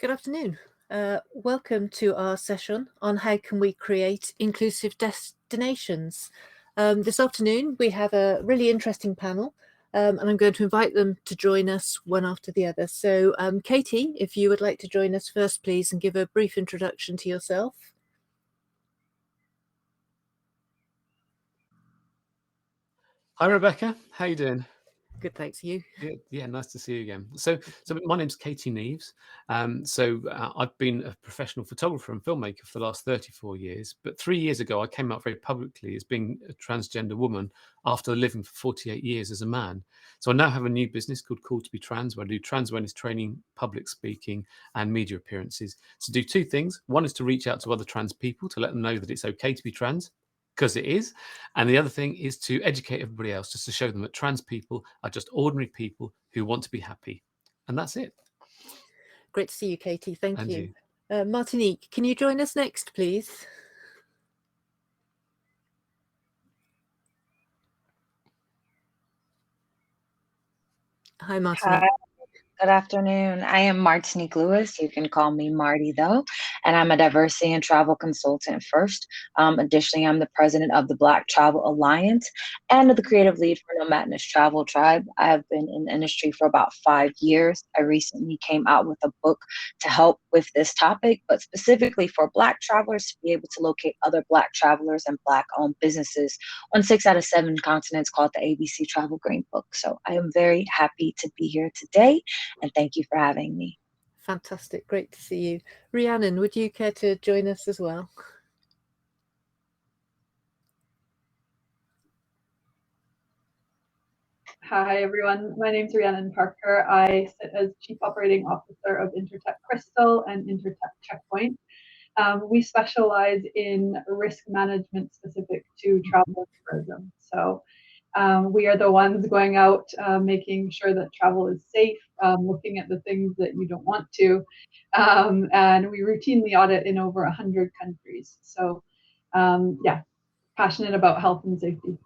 Good afternoon. Welcome to our session on how can we create inclusive destinations. This afternoon we have a really interesting panel and I'm going to invite them to join us one after the other. So Katie, if you would like to join us first, please, and give a brief introduction to yourself. Hi, Rebecca. How you doing? Good, thanks. You? Good. Yeah, nice to see you again. So my name's Katie Neves. I've been a professional photographer and filmmaker for the last 34 years. But 3 years ago, I came out very publicly as being a transgender woman after living for 48 years as a man. So I now have a new business called Cool to Be Trans, where I do trans awareness training, public speaking, and media appearances. So do two things. One is to reach out to other trans people to let them know that it's okay to be trans, because it is. And the other thing is to educate everybody else, just to show them that trans people are just ordinary people who want to be happy. And that's it. Great to see you, Katie. Thank And you. Martinique, can you join us next, please? Hi, Martinique. Hi, good afternoon. I am Marty Lewis. You can call me Marty, though, and I'm a diversity and travel consultant first. Additionally, I'm the president of the Black Travel Alliance and the creative lead for No Madness Travel Tribe. I have been in the industry for about 5 years. I recently came out with a book to help with this topic, but specifically for Black travelers to be able to locate other Black travelers and Black-owned businesses on 6 out of 7 continents, called the ABC Travel Green Book. So I am very happy to be here today, and thank you for having me. Fantastic. Great to see you. Rhiannon, would you care to join us as well? Hi, everyone. My name is Rhyson Parker. I sit as Chief Operating Officer of Intertech Crystal and Intertech Checkpoint. We specialize in risk management specific to travel and tourism. So we are the ones going out, making sure that travel is safe, looking at the things that you don't want to, and we routinely audit in over 100 countries. So yeah, passionate about health and safety.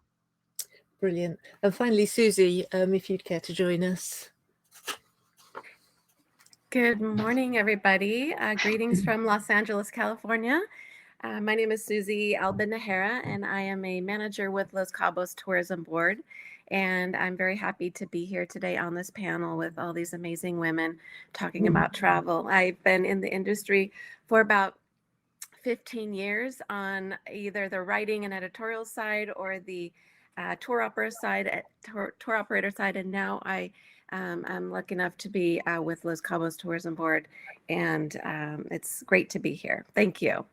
Brilliant. And finally, Susie, if you'd care to join us. Good morning, everybody. Greetings from Los Angeles, California. My name is Susie Albinahera, and I am a manager with Los Cabos Tourism Board. And I'm very happy to be here today on this panel with all these amazing women talking about travel. I've been in the industry for about 15 years on either the writing and editorial side or the tour operator side, and now I'm lucky enough to be with Los Cabos Tourism Board, and it's great to be here. Thank you.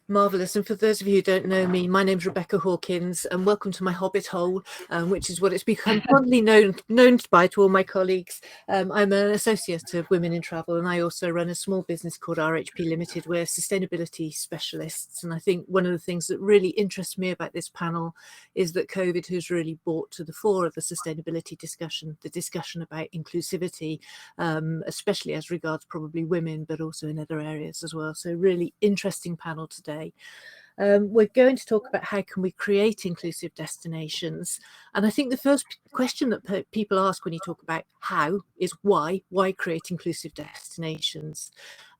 Marvellous. And for those of you who don't know me, my name's Rebecca Hawkins, and welcome to my Hobbit hole, which is what it's become fondly known by to all my colleagues. I'm an associate of Women in Travel, and I also run a small business called RHP Limited. We're sustainability specialists. And I think one of the things that really interests me about this panel is that COVID has really brought to the fore of the sustainability discussion, the discussion about inclusivity, especially as regards probably women, but also in other areas as well. So really interesting panel today. We're going to talk about how can we create inclusive destinations, and I think the first question that people ask when you talk about how is why create inclusive destinations,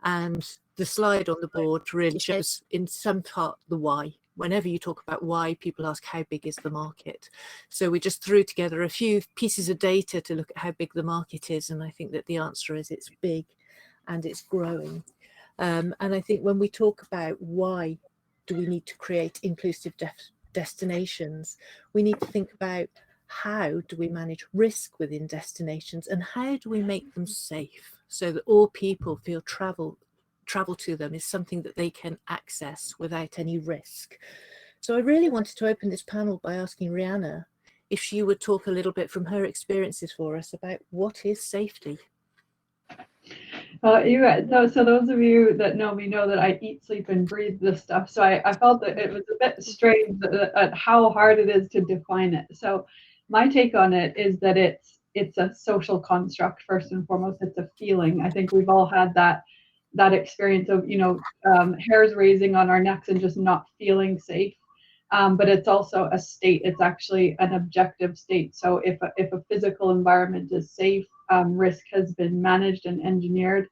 and the slide on the board really shows in some part the why. Whenever you talk about why, people ask how big is the market. So we just threw together a few pieces of data to look at how big the market is, and I think that the answer is it's big and it's growing. And I think when we talk about why do we need to create inclusive destinations, we need to think about how do we manage risk within destinations and how do we make them safe so that all people feel travel to them is something that they can access without any risk. So I really wanted to open this panel by asking Rhiannon if she would talk a little bit from her experiences for us about what is safety. So those of you that know me know that I eat, sleep, and breathe this stuff. So I felt that it was a bit strange at how hard it is to define it. So my take on it is that it's a social construct first and foremost. It's a feeling. I think we've all had that experience of hairs raising on our necks and just not feeling safe. But it's also a state. It's actually an objective state. So if a physical environment is safe, risk has been managed and engineered,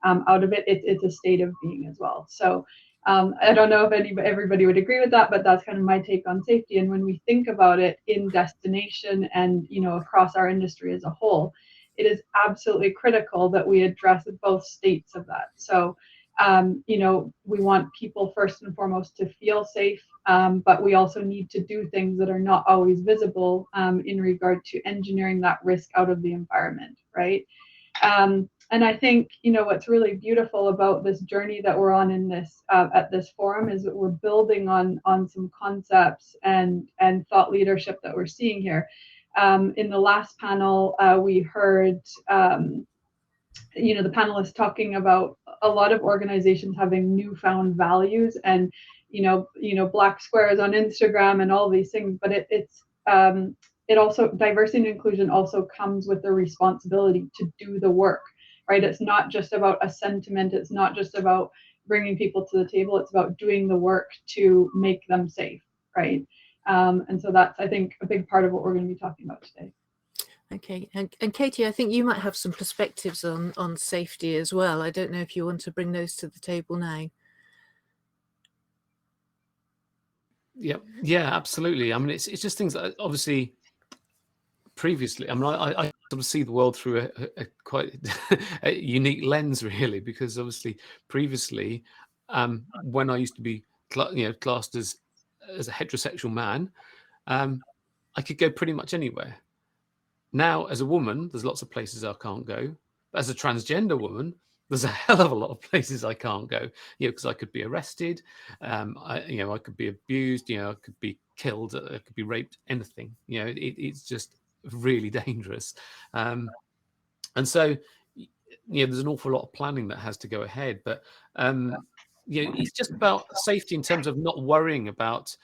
out of it. It's a state of being as well. So I don't know if everybody would agree with that, but that's kind of my take on safety. And when we think about it in destination and, you know, across our industry as a whole, it is absolutely critical that we address both states of that. So, you know, we want people first and foremost to feel safe, but we also need to do things that are not always visible in regard to engineering that risk out of the environment, right? And I think, you know, what's really beautiful about this journey that we're on in this at this forum is that we're building on some concepts and thought leadership that we're seeing here. In the last panel, we heard, you know, the panelists talking about a lot of organizations having newfound values and, you know, black squares on Instagram and all these things, but it also, diversity and inclusion also comes with the responsibility to do the work, right? It's not just about a sentiment. It's not just about bringing people to the table. It's about doing the work to make them safe, right? And so that's, I think, a big part of what we're going to be talking about today. Okay, and Katie, I think you might have some perspectives on safety as well. I don't know if you want to bring those to the table now. Yeah, absolutely. I mean, it's just things that obviously previously, I mean, I sort of see the world through a quite a unique lens, really, because obviously previously, when I used to be classed as a heterosexual man, I could go pretty much anywhere. Now, as a woman, there's lots of places I can't go. But as a transgender woman, there's a hell of a lot of places I can't go. You know, because I could be arrested, I could be abused, I could be killed, I could be raped, anything. You know, it's just really dangerous. And so, there's an awful lot of planning that has to go ahead. But it's just about safety in terms of not worrying about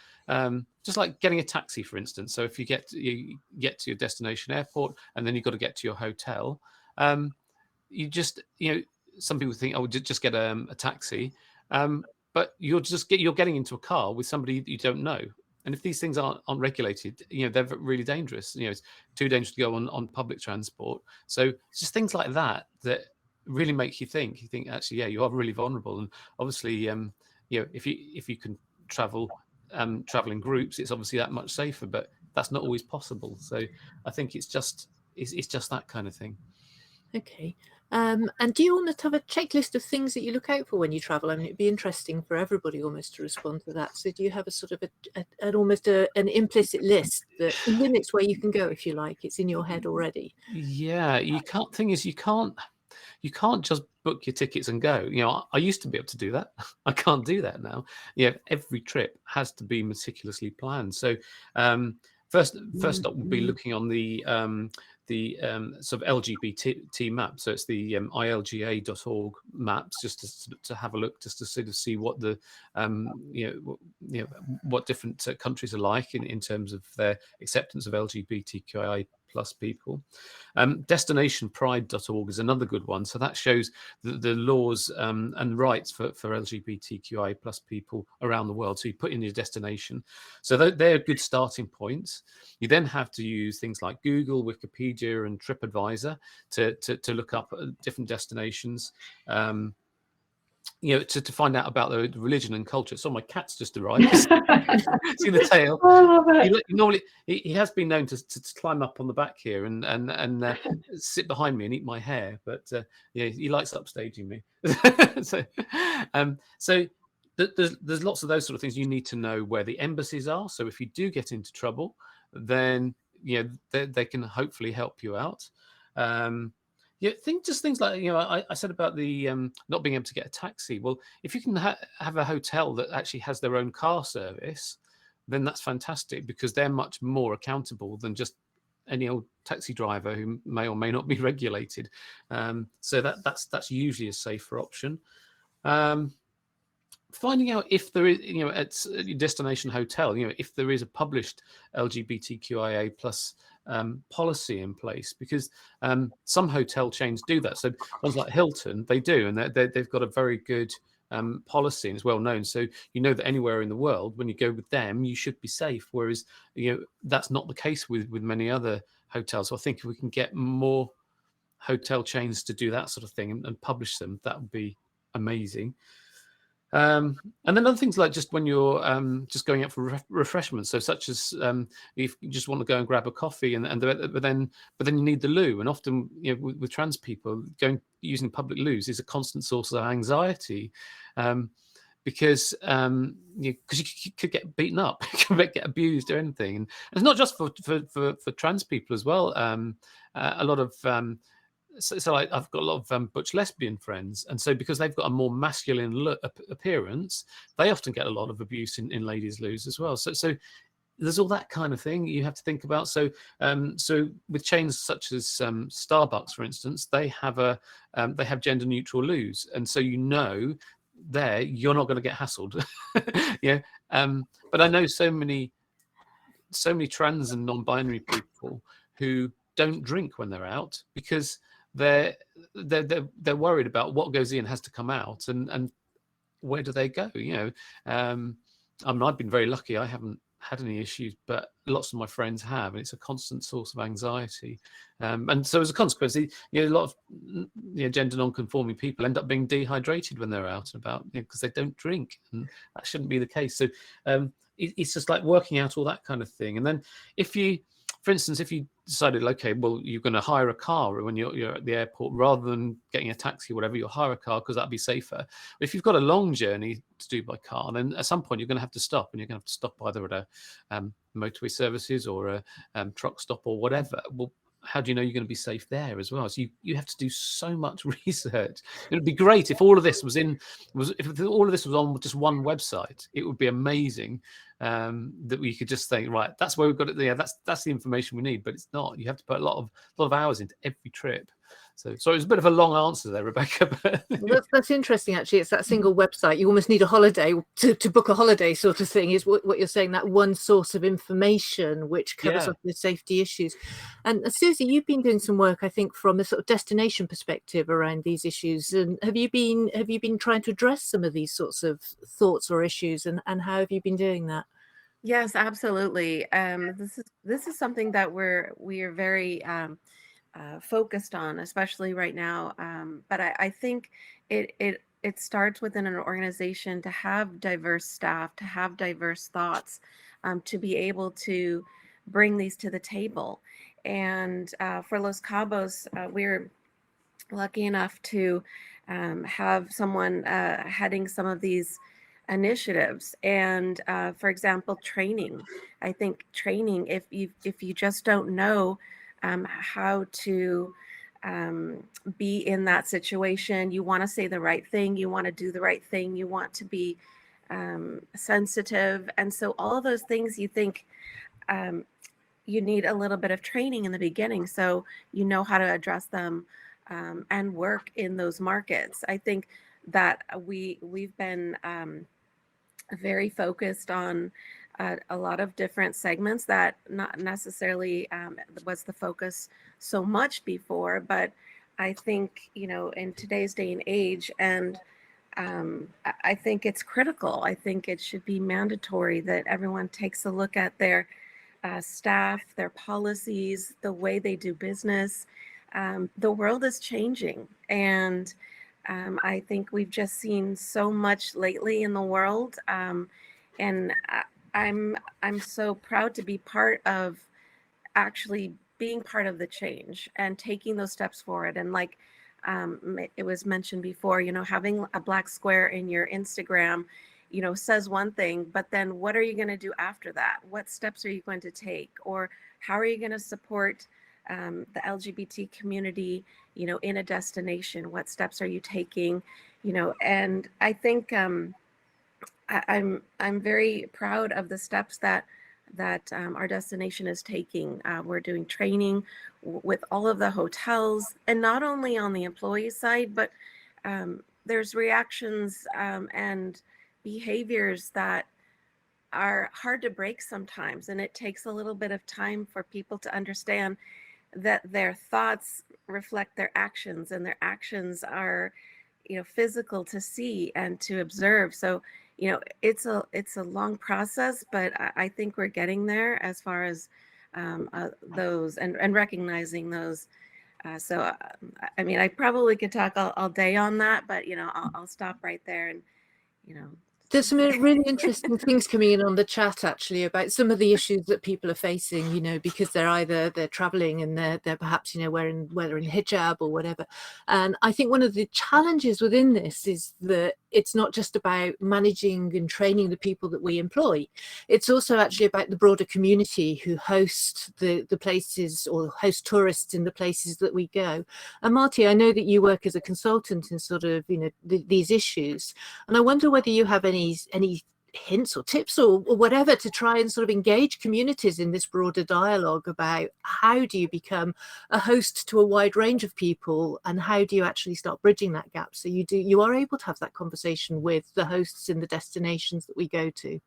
just like getting a taxi, for instance. So if you get to your destination airport and then you've got to get to your hotel, you just, some people think, oh, just get a taxi, but you're getting into a car with somebody you don't know. And if these things aren't regulated, they're really dangerous. It's too dangerous to go on public transport. So it's just things like that really make you think. You think, actually, yeah, you are really vulnerable. And obviously, if you can travel in groups, it's obviously that much safer. But that's not always possible. So I think it's just that kind of thing. Okay. And do you want to have a checklist of things that you look out for when you travel? I mean, it'd be interesting for everybody almost to respond to that. So do you have a sort of an implicit list that limits where you can go, if you like? It's in your head already. Yeah, you can't just book your tickets and go. I used to be able to do that. I can't do that now. Every trip has to be meticulously planned. So first up would be looking on the sort of LGBT map. So it's the ilga.org maps, just to have a look, just to sort of see what the what different countries are like in terms of their acceptance of LGBTQI plus people. Destinationpride.org is another good one. So that shows the laws and rights for LGBTQI plus people around the world. So you put in your destination. So they're good starting points. You then have to use things like Google, Wikipedia, and TripAdvisor to look up different destinations. To find out about the religion and culture. So my cat's just arrived. See the tail. I love it. Normally, he has been known to climb up on the back here and sit behind me and eat my hair, but he likes upstaging me. So there's lots of those sort of things. You need to know where the embassies are. So if you do get into trouble, then they can hopefully help you out. Things like I said about the not being able to get a taxi. Well, if you can have a hotel that actually has their own car service, then that's fantastic, because they're much more accountable than just any old taxi driver who may or may not be regulated. So that's usually a safer option. Finding out if there is, at your destination hotel, if there is a published LGBTQIA plus policy in place, because some hotel chains do that. So ones like Hilton, they do, and they've got a very good policy, and it's well known. So that anywhere in the world, when you go with them, you should be safe. Whereas that's not the case with many other hotels. So I think if we can get more hotel chains to do that sort of thing and publish them, that would be amazing. And then other things like just when you're just going out for refreshments, so such as if you just want to go and grab a coffee, but then you need the loo, and often with trans people using public loos is a constant source of anxiety, because you could get beaten up, you could get abused or anything, and it's not just for trans people as well. A lot of so I've got a lot of butch lesbian friends, and so because they've got a more masculine appearance, they often get a lot of abuse in ladies' loos as well. So there's all that kind of thing you have to think about. So with chains such as Starbucks, for instance, they have gender neutral loos, and so there you're not going to get hassled. Yeah. But I know so many trans and non-binary people who don't drink when they're out because they're worried about what goes in has to come out, and where do they go? I mean, I've been very lucky. I haven't had any issues, but lots of my friends have, and it's a constant source of anxiety. And so as a consequence, a lot of gender non-conforming people end up being dehydrated when they're out and about because they don't drink, and that shouldn't be the case. So it's just like working out all that kind of thing. And then for instance, if you decided, okay, well, you're going to hire a car when you're at the airport rather than getting a taxi or whatever, you'll hire a car because that'd be safer. But if you've got a long journey to do by car, then at some point you're going to have to stop, and you're going to have to stop either at a motorway services or a truck stop or whatever. Well, how do you know you're going to be safe there as well? So you have to do so much research. It would be great if all of this was on just one website. It would be amazing that we could just think, right, that's where we've got it. Yeah, that's the information we need. But it's not. You have to put a lot of hours into every trip. So it was a bit of a long answer there, Rebecca. But well, that's interesting, actually. It's that single website. You almost need a holiday to book a holiday sort of thing, is what you're saying, that one source of information which covers off the safety issues. And Susie, you've been doing some work, I think, from a sort of destination perspective around these issues. And have you been trying to address some of these sorts of thoughts or issues, and how have you been doing that? Yes, absolutely. This is something that we are very focused on, especially right now. But I think it starts within an organization to have diverse staff, to have diverse thoughts, to be able to bring these to the table. And for Los Cabos, we're lucky enough to have someone heading some of these initiatives. And for example, training. I think training, if you just don't know how to be in that situation, you want to say the right thing, you want to do the right thing, you want to be sensitive, and so all of those things, you think you need a little bit of training in the beginning so you know how to address them and work in those markets. I think that we've been very focused on a lot of different segments that not necessarily was the focus so much before, but I think, in today's day and age, and I think it's critical. I think it should be mandatory that everyone takes a look at their staff, their policies, the way they do business. The world is changing, and I think we've just seen so much lately in the world, and I'm so proud to be part of actually being part of the change and taking those steps forward. And like it was mentioned before, having a black square in your Instagram, says one thing, but then what are you going to do after that? What steps are you going to take? Or how are you going to support the LGBT community, in a destination? What steps are you taking? And I think I'm very proud of the steps that our destination is taking. We're doing training with all of the hotels, and not only on the employee side, but there's reactions and behaviors that are hard to break sometimes, and it takes a little bit of time for people to understand that their thoughts reflect their actions, and their actions are physical to see and to observe. So it's a long process, but I think we're getting there as far as those and recognizing those I mean, I probably could talk all day on that, but I'll stop right there and you know. There's some really interesting things coming in on the chat actually about some of the issues that people are facing, because they're traveling and they're perhaps, wearing hijab or whatever. And I think one of the challenges within this is that it's not just about managing and training the people that we employ. It's also actually about the broader community who host the places or host tourists in the places that we go. And Marty, I know that you work as a consultant in sort of, these issues. And I wonder whether you have any hints or tips or whatever to try and sort of engage communities in this broader dialogue about how do you become a host to a wide range of people, and how do you actually start bridging that gap so you are able to have that conversation with the hosts in the destinations that we go to.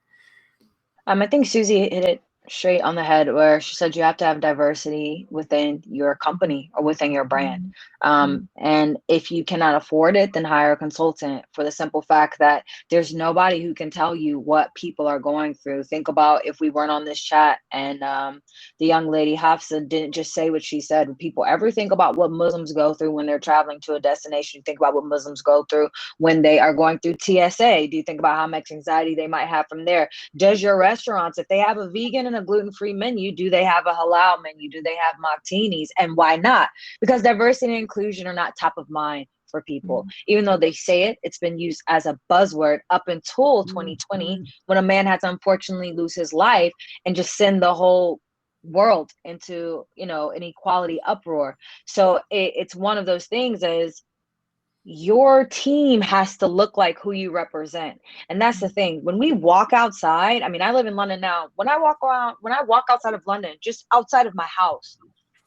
I think Susie hit it straight on the head where she said you have to have diversity within your company or within your brand. And if you cannot afford it, then hire a consultant, for the simple fact that there's nobody who can tell you what people are going through. Think about if we weren't on this chat and the young lady Hafsa didn't just say what she said. Would people ever think about what Muslims go through when they're traveling to a destination? Think about what Muslims go through when they are going through TSA. Do you think about how much anxiety they might have from there? Does your restaurants, if they have a vegan and a gluten-free menu, do they have a halal menu? Do they have martinis? And why not? Because diversity and inclusion are not top of mind for people. Even though they say it, it's been used as a buzzword up until 2020, when a man had to unfortunately lose his life and just send the whole world into, an equality uproar. So it's one of those things is your team has to look like who you represent. And that's the thing. When we walk outside, I mean, I live in London now. When I walk outside of London, just outside of my house,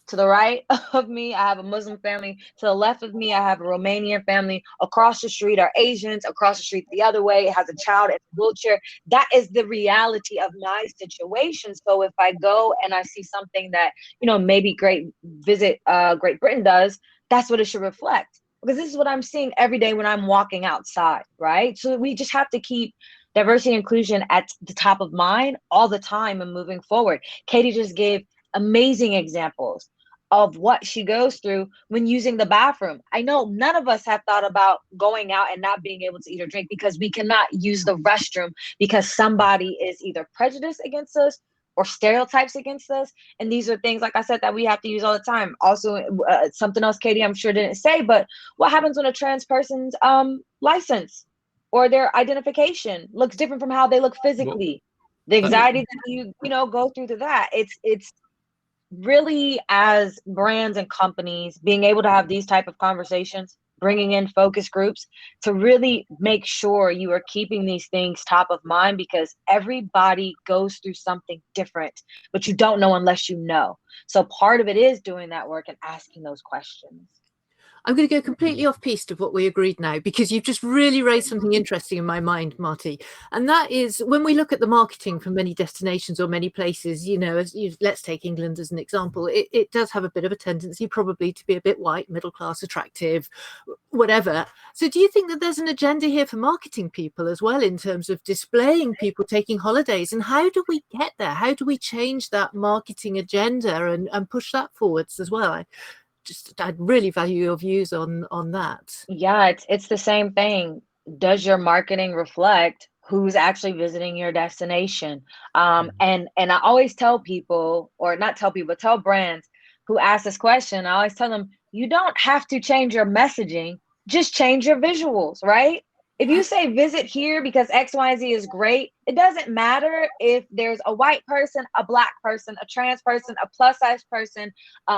to the right of me, I have a Muslim family. To the left of me, I have a Romanian family. Across the street are Asians. Across the street the other way, it has a child in a wheelchair. That is the reality of my situation. So if I go and I see something that, maybe Great Britain does, that's what it should reflect. Because this is what I'm seeing every day when I'm walking outside, right? So we just have to keep diversity and inclusion at the top of mind all the time and moving forward. Katie just gave amazing examples of what she goes through when using the bathroom. I know none of us have thought about going out and not being able to eat or drink because we cannot use the restroom because somebody is either prejudiced against us or stereotypes against us. And these are things, like I said, that we have to use all the time. Also, something else Katie, I'm sure didn't say, but what happens when a trans person's license or their identification looks different from how they look physically? The anxiety that you go through to that. It's really, as brands and companies, being able to have these type of conversations, bringing in focus groups to really make sure you are keeping these things top of mind, because everybody goes through something different, but you don't know unless you know. So part of it is doing that work and asking those questions. I'm going to go completely off piste of what we agreed now, because you've just really raised something interesting in my mind, Marty. And that is when we look at the marketing for many destinations or many places, let's take England as an example. It does have a bit of a tendency probably to be a bit white, middle class, attractive, whatever. So do you think that there's an agenda here for marketing people as well in terms of displaying people taking holidays? And how do we get there? How do we change that marketing agenda and push that forwards as well? I'd really value your views on that. Yeah, it's the same thing. Does your marketing reflect who's actually visiting your destination? And I always tell people, or not tell people, tell brands who ask this question, I always tell them, you don't have to change your messaging, just change your visuals, right? If you say visit here because X, Y, and Z is great, it doesn't matter if there's a white person, a black person, a trans person, a plus size person,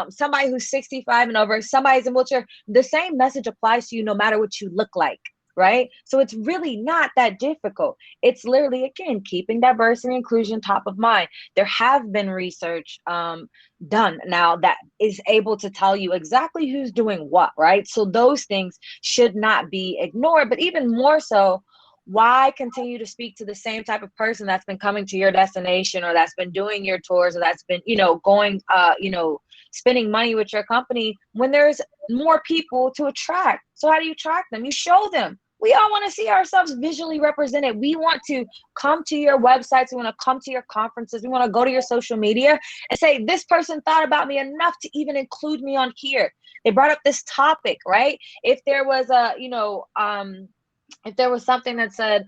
somebody who's 65 and over, somebody's in a wheelchair. The same message applies to you no matter what you look like, right? So it's really not that difficult. It's literally, again, keeping diversity and inclusion top of mind. There have been research done now that is able to tell you exactly who's doing what, right? So those things should not be ignored. But even more so, why continue to speak to the same type of person that's been coming to your destination, or that's been doing your tours, or that's been, going, spending money with your company, when there's more people to attract? So how do you attract them? You show them We all want to see ourselves visually represented. We want to come to your websites. We want to come to your conferences. We want to go to your social media and say, this person thought about me enough to even include me on here. They brought up this topic, right? If there was a, if there was something that said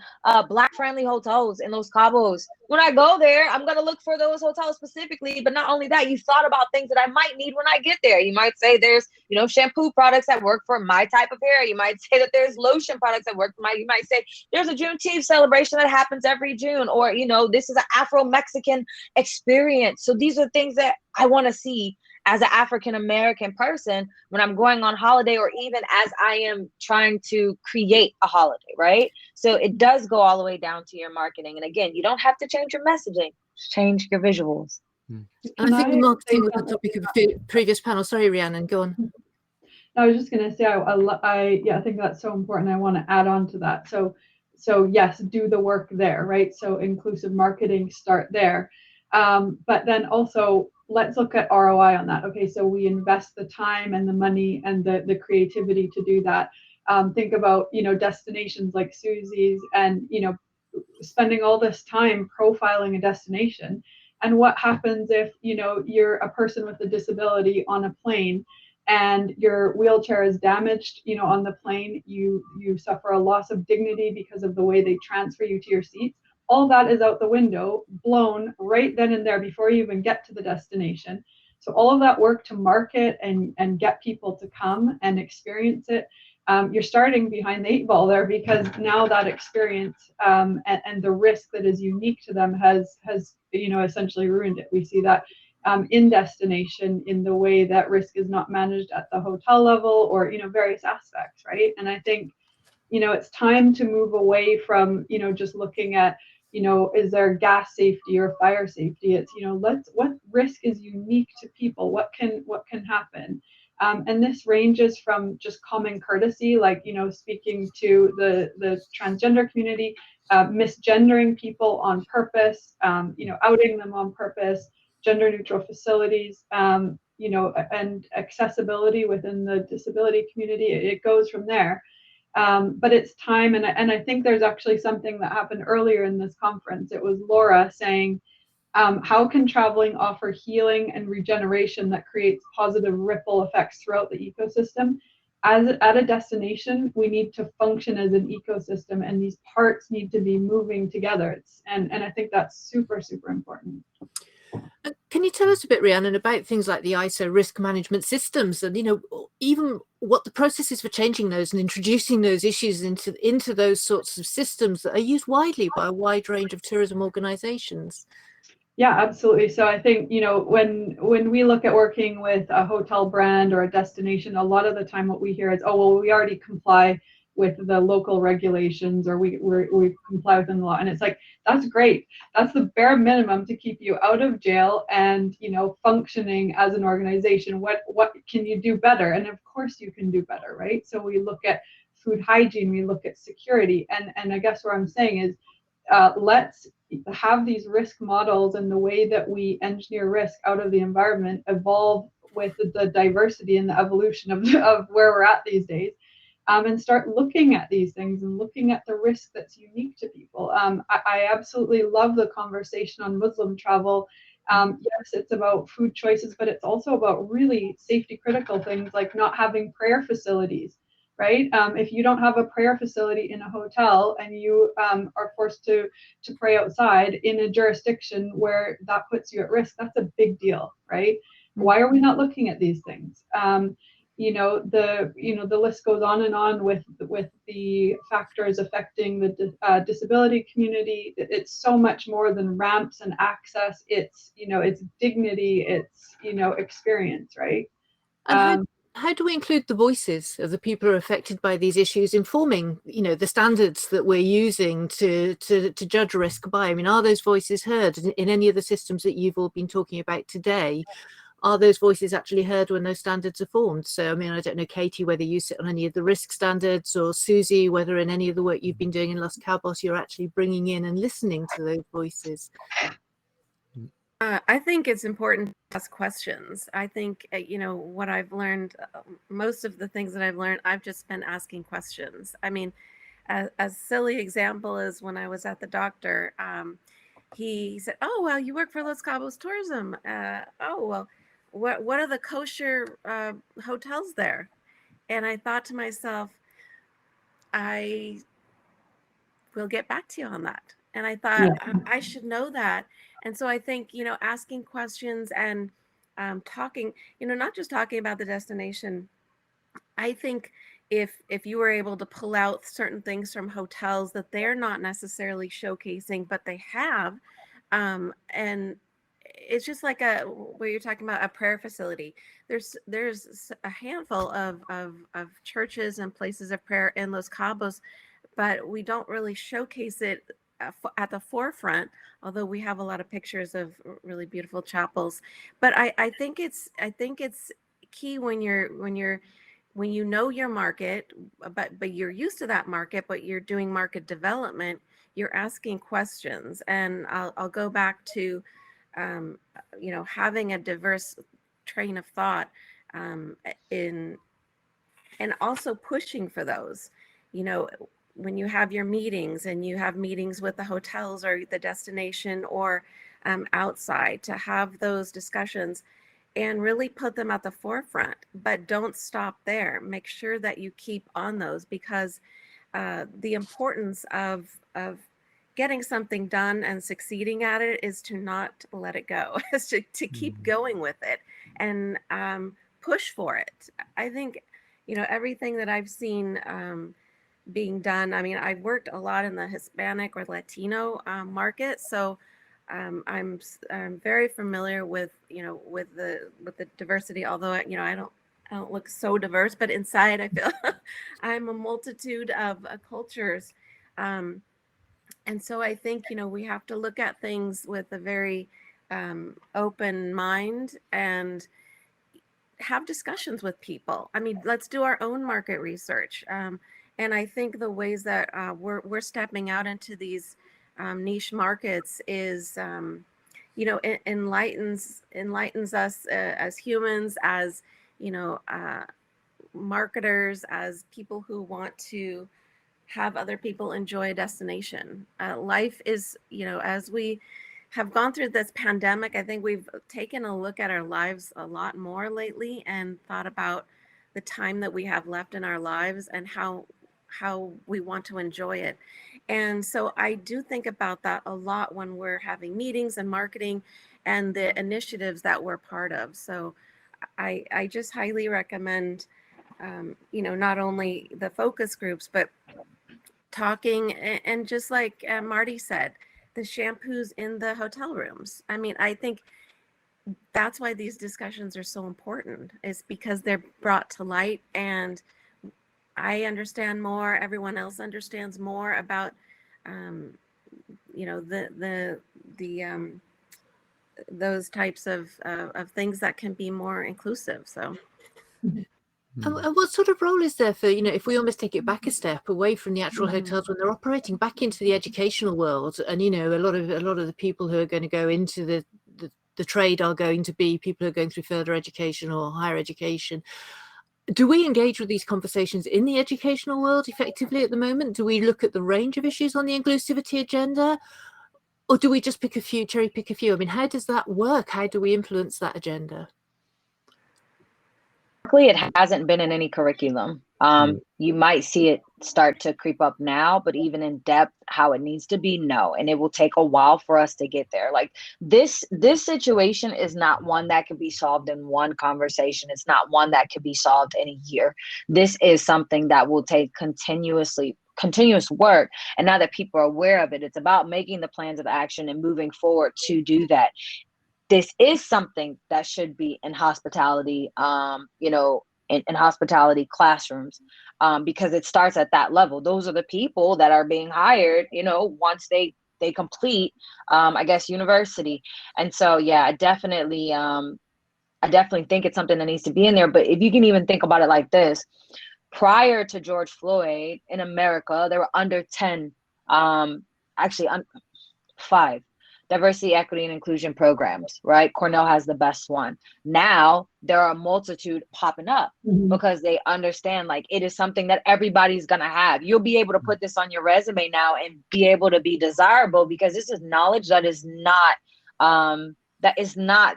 Black-friendly hotels in Los Cabos, when I go there, I'm going to look for those hotels specifically. But not only that, you thought about things that I might need when I get there. You might say there's, shampoo products that work for my type of hair. You might say that there's lotion products that work for you might say there's a Juneteenth celebration that happens every June, or, this is an Afro-Mexican experience. So these are things that I want to see as an African-American person when I'm going on holiday, or even as I am trying to create a holiday, right? So it does go all the way down to your marketing. And again, you don't have to change your messaging, just change your visuals. I think the marketing was the topic of the previous panel. Sorry, Rhiannon, go on. I was just going to say, I think that's so important. I want to add on to that. So yes, do the work there, right? So inclusive marketing, start there. But then also, let's look at ROI on that. Okay, so we invest the time and the money and the creativity to do that. Think about, destinations like Susie's and, spending all this time profiling a destination. And what happens if, you're a person with a disability on a plane and your wheelchair is damaged, on the plane, you suffer a loss of dignity because of the way they transfer you to your seats. All that is out the window, blown right then and there before you even get to the destination. So all of that work to market and get people to come and experience it, you're starting behind the 8 ball there, because now that experience and the risk that is unique to them has essentially ruined it. We see that in destination, in the way that risk is not managed at the hotel level, or various aspects, right? And I think it's time to move away from just looking at is there gas safety or fire safety. It's what risk is unique to people, what can happen. And this ranges from just common courtesy, like speaking to the transgender community, misgendering people on purpose, outing them on purpose, gender neutral facilities, and accessibility within the disability community. It goes from there. But it's time, and I think there's actually something that happened earlier in this conference. It was Laura saying, how can traveling offer healing and regeneration that creates positive ripple effects throughout the ecosystem? At a destination, we need to function as an ecosystem, and these parts need to be moving together. And I think that's super, super important. Can you tell us a bit, Rhiannon, about things like the ISO risk management systems, and even what the process is for changing those and introducing those issues into those sorts of systems that are used widely by a wide range of tourism organizations? Yeah, absolutely. So I think when we look at working with a hotel brand or a destination, a lot of the time what we hear is, oh well, we already comply with the local regulations, or we comply within the law. And it's like, that's great. That's the bare minimum to keep you out of jail and functioning as an organization. What can you do better? And of course you can do better, right? So we look at food hygiene, we look at security, and I guess what I'm saying is, let's have these risk models, and the way that we engineer risk out of the environment evolve with the diversity and the evolution of where we're at these days. And start looking at these things and looking at the risk that's unique to people. I absolutely love the conversation on Muslim travel. Yes, it's about food choices, but it's also about really safety critical things like not having prayer facilities, right? If you don't have a prayer facility in a hotel and you are forced to pray outside in a jurisdiction where that puts you at risk, that's a big deal, right? Why are we not looking at these things? The list goes on and on with the factors affecting the disability community. It's so much more than ramps and access. It's it's dignity. It's experience, right? And how do we include the voices of the people who are affected by these issues, informing the standards that we're using to judge risk by? I mean, are those voices heard in any of the systems that you've all been talking about today? Are those voices actually heard when those standards are formed? So, I mean, I don't know, Katie, whether you sit on any of the risk standards, or Susie, whether in any of the work you've been doing in Los Cabos, you're actually bringing in and listening to those voices. I think it's important to ask questions. I think, what I've learned, most of the things that I've learned, I've just been asking questions. I mean, a silly example is when I was at the doctor. He said, "Oh, well, you work for Los Cabos Tourism. Oh, well, what are the kosher hotels there?" And I thought to myself, I will get back to you on that. And I thought I should know that. And so I think, asking questions and talking, not just talking about the destination. I think if you were able to pull out certain things from hotels that they're not necessarily showcasing, but they have, and it's just like where you're talking about a prayer facility. There's a handful of churches and places of prayer in Los Cabos, but we don't really showcase it at the forefront, although we have a lot of pictures of really beautiful chapels. But I think it's key when you know your market, but you're used to that market, but you're doing market development, you're asking questions. And I'll go back to having a diverse train of thought, in and also pushing for those, when you have your meetings and you have meetings with the hotels or the destination or outside, to have those discussions and really put them at the forefront. But don't stop there. Make sure that you keep on those, because the importance of getting something done and succeeding at it is to not let it go, is to keep going with it and push for it. I think, everything that I've seen being done. I mean, I've worked a lot in the Hispanic or Latino market, so I'm very familiar with with the diversity. Although I don't look so diverse, but inside I feel I'm a multitude of cultures, and so I think we have to look at things with a very open mind and have discussions with people. I mean, let's do our own market research. And I think the ways that we're stepping out into these niche markets is, enlightens us as humans, as marketers, as people who want to have other people enjoy a destination. Life is, as we have gone through this pandemic, I think we've taken a look at our lives a lot more lately and thought about the time that we have left in our lives and how we want to enjoy it. And so I do think about that a lot when we're having meetings and marketing and the initiatives that we're part of. So I just highly recommend, not only the focus groups, but talking and just like Marty said, the shampoos in the hotel rooms. I mean, I think that's why these discussions are so important, is because they're brought to light, and I understand more, everyone else understands more about those types of things that can be more inclusive. So And what sort of role is there for, if we almost take it back a step away from the actual hotels when they're operating back into the educational world, and a lot of the people who are going to go into the trade are going to be people who are going through further education or higher education. Do we engage with these conversations in the educational world effectively at the moment? Do we look at the range of issues on the inclusivity agenda, or do we just cherry pick a few? I mean, how does that work? How do we influence that agenda? It hasn't been in any curriculum. You might see it start to creep up now, but even in depth, how it needs to be, no. And it will take a while for us to get there. Like this situation is not one that can be solved in one conversation. It's not one that can be solved in a year. This is something that will take continuous work. And now that people are aware of it, it's about making the plans of action and moving forward to do that. This is something that should be in hospitality, in hospitality classrooms, because it starts at that level. Those are the people that are being hired, once they complete, I guess, university. And so, yeah, I definitely think it's something that needs to be in there. But if you can even think about it like this, prior to George Floyd in America, there were under 10, actually 5 diversity, equity, and inclusion programs, right? Cornell has the best one. Now there are a multitude popping up because they understand like it is something that everybody's gonna have. You'll be able to put this on your resume now and be able to be desirable because this is knowledge that is not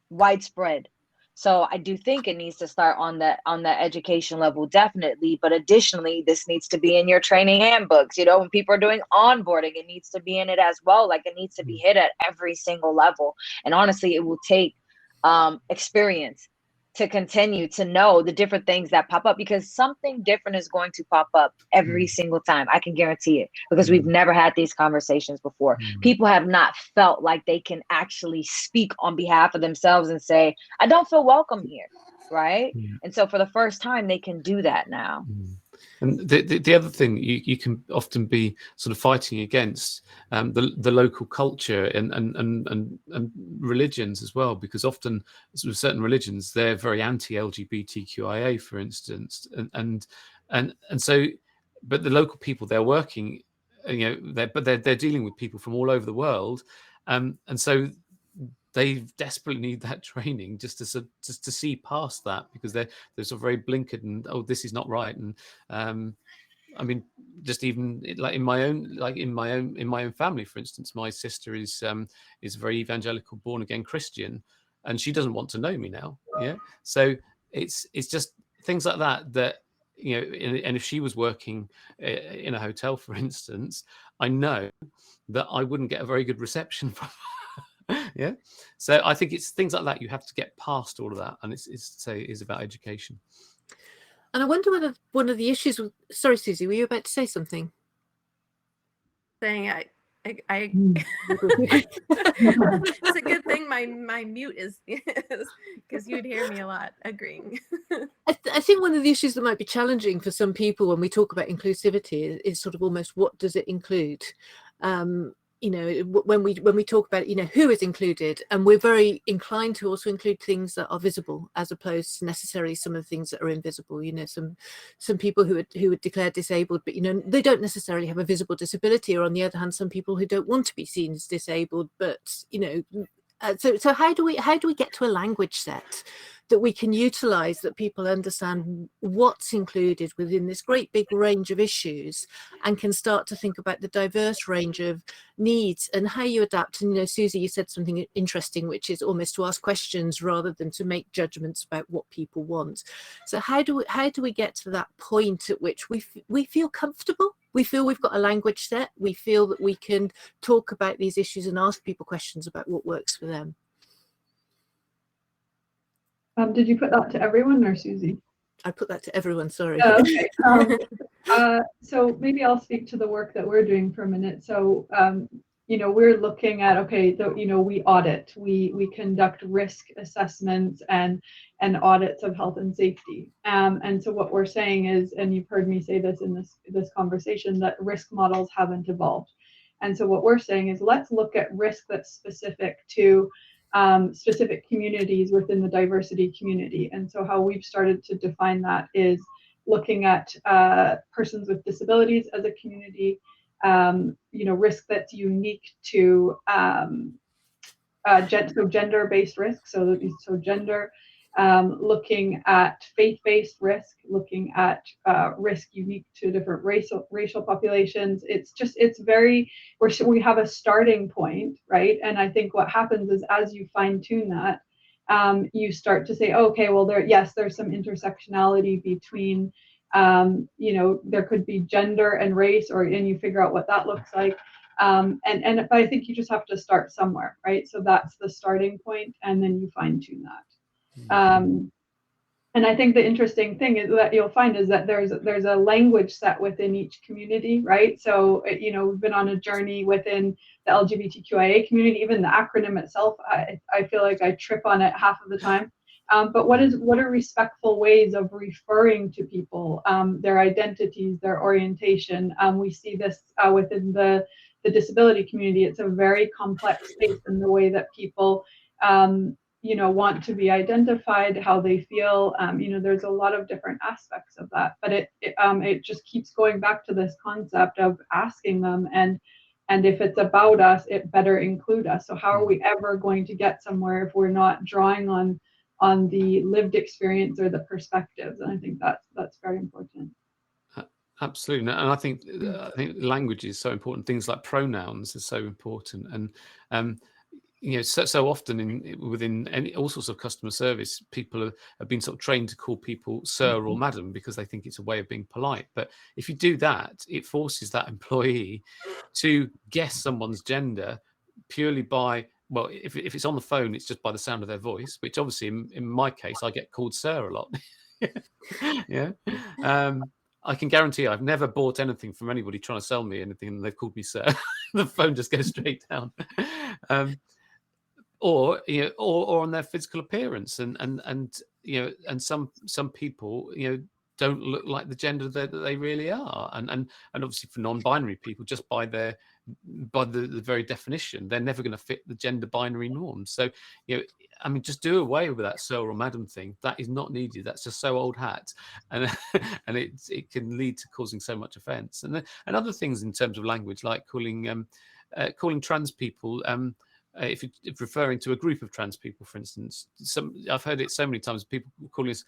widespread. So I do think it needs to start on the education level, definitely. But additionally, this needs to be in your training handbooks. You know, when people are doing onboarding, it needs to be in it as well. Like it needs to be hit at every single level. And honestly, it will take experience to continue to know the different things that pop up, because something different is going to pop up every single time. I can guarantee it, because we've never had these conversations before. People have not felt like they can actually speak on behalf of themselves and say, I don't feel welcome here, right? And so for the first time, they can do that now. And the other thing you can often be sort of fighting against the local culture and religions as well, because often with certain religions they're very anti-LGBTQIA, for instance, and so, but the local people they're working, you know, they're dealing with people from all over the world, and so they desperately need that training just to see past that, because they're sort of very blinkered and, oh, this is not right. And I mean, just even like in my own family, for instance, my sister is a very evangelical, born again Christian, and she doesn't want to know me now. Yeah, so it's just things like that, you know, and if she was working in a hotel, for instance, I know that I wouldn't get a very good reception from her. Yeah, so I think it's things like that you have to get past all of that, and it's about education. And I wonder whether one of the issues with, sorry, Susie, were you about to say something? Saying it's a good thing my mute is because you'd hear me a lot agreeing. I think one of the issues that might be challenging for some people when we talk about inclusivity is sort of almost, what does it include? You know, when we talk about, you know, who is included, and we're very inclined to also include things that are visible as opposed to necessarily some of the things that are invisible. You know, some people who are declared disabled, but, you know, they don't necessarily have a visible disability, or on the other hand, some people who don't want to be seen as disabled, but, you know, so how do we get to a language set that we can utilize, that people understand what's included within this great big range of issues, and can start to think about the diverse range of needs and how you adapt? And, you know, Susie, you said something interesting, which is almost to ask questions rather than to make judgments about what people want. So how do we get to that point at which we feel comfortable? We feel we've got a language set. We feel that we can talk about these issues and ask people questions about what works for them. Did you put that to everyone or Susie? I put that to everyone, sorry. Oh, okay. So maybe I'll speak to the work that we're doing for a minute. So, you know, we're looking at, okay, you know, we audit, we conduct risk assessments and audits of health and safety. And so what we're saying is, and you've heard me say this in this conversation, that risk models haven't evolved. And so what we're saying is, let's look at risk that's specific to specific communities within the diversity community. And so how we've started to define that is looking at persons with disabilities as a community, you know, risk that's unique to so gender-based risk, so gender, looking at faith-based risk, looking at risk unique to different racial populations. It's very, we have a starting point, right? And I think what happens is, as you fine-tune that, you start to say, oh, okay, well, there's some intersectionality between, you know, there could be gender and race, and you figure out what that looks like. But I think you just have to start somewhere, right? So that's the starting point, and then you fine tune that. And I think the interesting thing is that you'll find is that there's a language set within each community, right? So, you know, we've been on a journey within the LGBTQIA community. Even the acronym itself, I feel like I trip on it half of the time. But what are respectful ways of referring to people, their identities, their orientation? We see this within the disability community. It's a very complex space in the way that people, you know, want to be identified, how they feel. You know, there's a lot of different aspects of that, but it just keeps going back to this concept of asking them and And if it's about us, it better include us. So how are we ever going to get somewhere if we're not drawing on the lived experience or the perspectives? And I think that's very important. Absolutely, and I think language is so important. Things like pronouns are so important, and so often within all sorts of customer service, people have been sort of trained to call people sir or madam because they think it's a way of being polite. But if you do that, it forces that employee to guess someone's gender purely by, well, if it's on the phone, it's just by the sound of their voice, which obviously in my case, I get called sir a lot. Yeah. I can guarantee I've never bought anything from anybody trying to sell me anything and they've called me sir. The phone just goes straight down. Or on their physical appearance, and some people don't look like the gender that they really are, and obviously for non-binary people, just by the very definition, they're never going to fit the gender binary norm. So I mean, just do away with that sir or madam thing. That is not needed. That's just so old hat, and and it can lead to causing so much offence. And other things in terms of language, like calling trans people. If referring to a group of trans people, for instance, I've heard it so many times. People calling us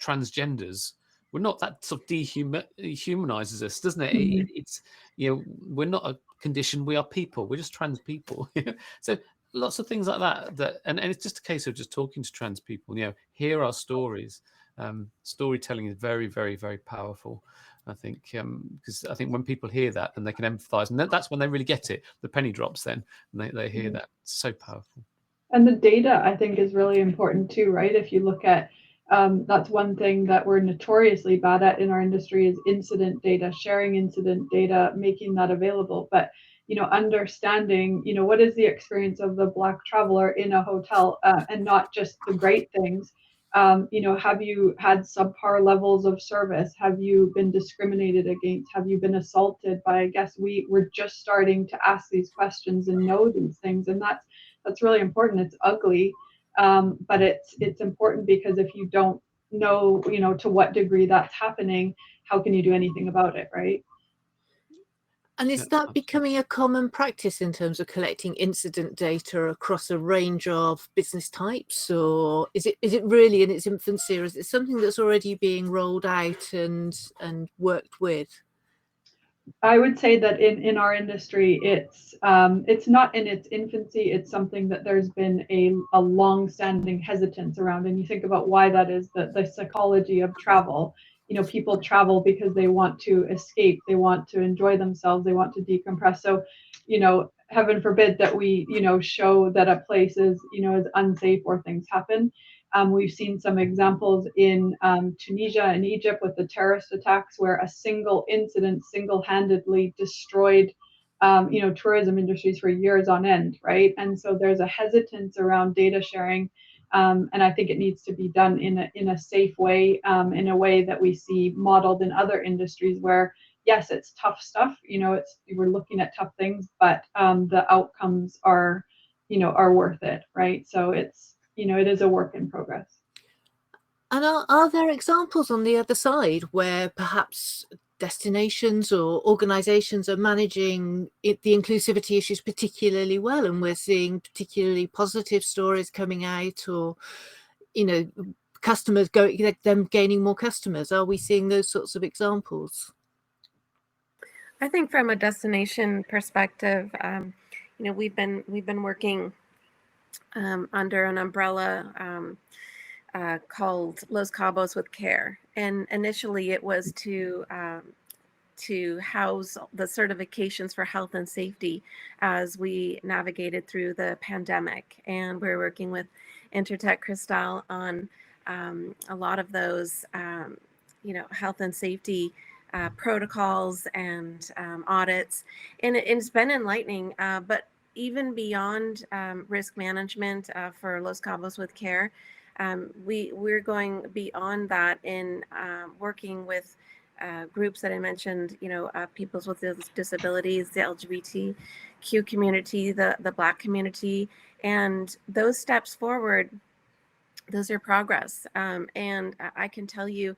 transgenders. We're not, that sort of dehumanizes us, doesn't it? It's we're not a condition. We are people. We're just trans people. So lots of things like that. And it's just a case of just talking to trans people. Hear our stories. Storytelling is very, very, very powerful. I think because I think when people hear that, then they can empathise, and that's when they really get it. The penny drops then, and they hear that. It's so powerful. And the data, I think, is really important too, right? If you look at that's one thing that we're notoriously bad at in our industry is incident data, sharing incident data, making that available. But understanding, what is the experience of the Black traveler in a hotel, and not just the great things. Have you had subpar levels of service? Have you been discriminated against? Have you been assaulted by a guest? We're just starting to ask these questions and know these things, and that's really important. It's ugly, but it's important, because if you don't know, to what degree that's happening, how can you do anything about it, right? And is that becoming a common practice in terms of collecting incident data across a range of business types, or is it really in its infancy, or is it something that's already being rolled out and worked with? I would say that in our industry, it's not in its infancy. It's something that there's been a long-standing hesitance around. And you think about why that is, the psychology of travel. People travel because they want to escape, they want to enjoy themselves, they want to decompress. So, heaven forbid that we, show that a place is unsafe or things happen. We've seen some examples in Tunisia and Egypt with the terrorist attacks, where a single incident single-handedly destroyed tourism industries for years on end, right? And so there's a hesitance around data sharing. And I think it needs to be done in a safe way, in a way that we see modeled in other industries where, yes, it's tough stuff. We're looking at tough things, but the outcomes are worth it, right? So it is a work in progress. And are there examples on the other side where perhaps destinations or organizations are managing the inclusivity issues particularly well, and we're seeing particularly positive stories coming out, or customers them gaining more customers? Are we seeing those sorts of examples? I think from a destination perspective, we've been working under an umbrella called Los Cabos with Care, and initially it was to house the certifications for health and safety as we navigated through the pandemic. And we're working with Intertech Crystal on a lot of those, health and safety protocols and audits. And it's been enlightening, but even beyond risk management for Los Cabos with Care, we're going beyond that in working with groups that I mentioned, people with disabilities, the LGBTQ community, the Black community, and those steps forward, those are progress. And I can tell you,